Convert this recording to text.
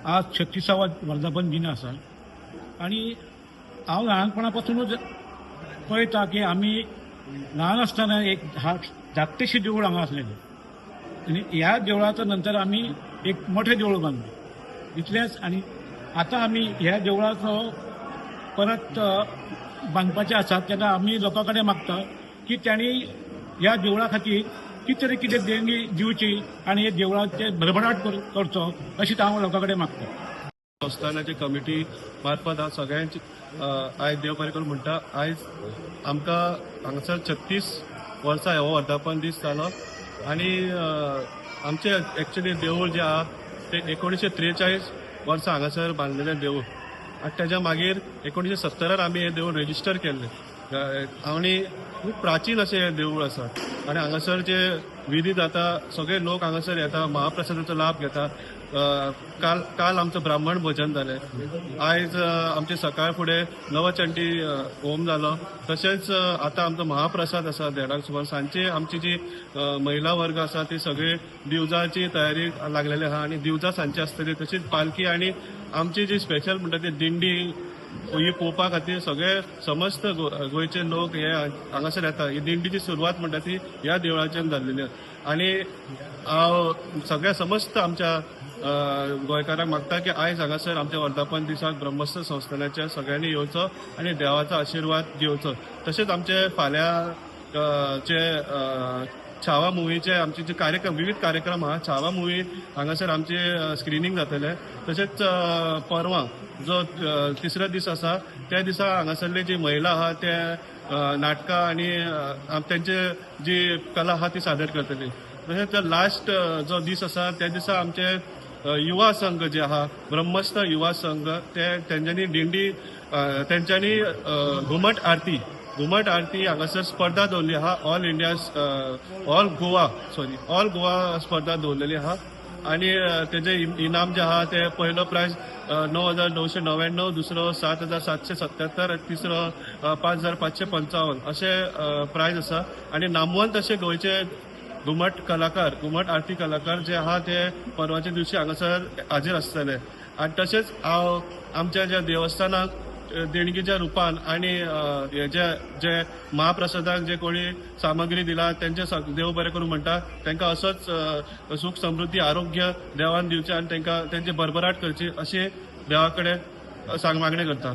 आज 36वा वर्धापन दिन आसा आणि हांव ल्हानपणापासूनच पळयता की आमी ल्हान आसतना एक धाकटेशें देवूळ हांगा आसलेलें आणि ह्या देवळाच्या नंतर आमी एक मोठें देवूळ बांदलें इतलेंच. आणि आतां आमी ह्या देवळाचो परत बांदपाचें आसा तेन्ना आमी लोकां कडेन मागता की त्यांनी ह्या देवळा खातीर कितें देणगी दिवची आणि हे देवळाचे भरभराट करचो अशी हांव लोकां कडेन मागता. संस्थानाची कमिटी मार्फत हांव सगळ्यांची आयज देव बरें करूं म्हणटा. आयज आमकां हांगासर 36 वर्सां हो वर्धापन दीस जालो आणि आमचे एक्चुअली देवूळ जे आहा ते 1943 वर्सां हांगासर बांदलेलें देवूळ आनी तेज्या मागीर 1970 आमी हें देवूळ रेजिस्टर केल्लें आणि खूब प्राचीन अशें हें देवूळ आसा. आनी हांगासर जे विधी जाता सगळे लोक हांगासर येता, महाप्रसादाचो लाभ घेता. काल आमचं ब्राह्मण भोजन जालें. आयज आमचे सकाळ फुडें नवचंडी होम जालो. तशेंच आतां आमचो महाप्रसाद आसा 1:30 सुमार. सांजचे आमची जी महिला वर्ग आसा ती सगळी दिवजाची तयारी लागलेली आहा आणि दिवजां सांजची आसतली. तशीच पालखी आणि आमची जी स्पेशल म्हणटा ती दिंडी ही पळोवपा खातीर सगळे समस्त गोंयचे लोक हे हांगासर येता. ही दिंडीची सुरवात म्हणटा ती ह्या देवळाच्यान जाल्लेली आणि हांव सगळ्या समस्त आमच्या गोंयकारांक मागता की आयज हांगासर आमच्या वर्धापन दिसाक ब्रह्मस्थ संस्थानाच्या सगळ्यांनी येवचो आणि देवाचो आशिर्वाद घेवचो. तशेंच आमचे फाल्यां जे छावा मुवीचे आमचे जे कार्यक्रम विविध कार्यक्रम आहा. छावा मुवी हांगासर आमचे स्क्रिनींग जातले. तशेंच परवां जो तिसरो दीस आसा त्या दिसा हांगासरली जी महिला आहा ते नाटकां आणि तेंचे जी कला आहा ती सादर करतली. तशेंच लास्ट जो दीस आसा त्या दिसा आमचे युवा संघ जे आहा ब्रह्मस्थ युवा संघ तेंच्यांनी दिंडी तेंच्यांनी घुमट आरती हांगासर स्पर्धा दवरली आहा. ऑल गोवा स्पर्धा दवरलेली आहा आणि तेजे इनाम जे आहा ते पयलो प्रायज 9,999, दुसरो 7,777, तिसरो 5,555 असे प्रायज आसा. आणि नामवंत असे गोंयचे घुमट आरती कलाकार जे आहा ते परवाच्या दिवशी हांगासर हाजीर आसतले. आणि तशेंच हांव आमच्या ज्या देवस्थानाक देणगीच्या रुपान आणि जे महाप्रसादाक जे कोणी सामग्री दिला त्यांचे देव बरें करूं म्हणटा. तांकां असोच सुख समृद्धी आरोग्य देवान दिवचें आणि तांकां तेंची भरभराट करची अशी देवा कडेन मागणी करता.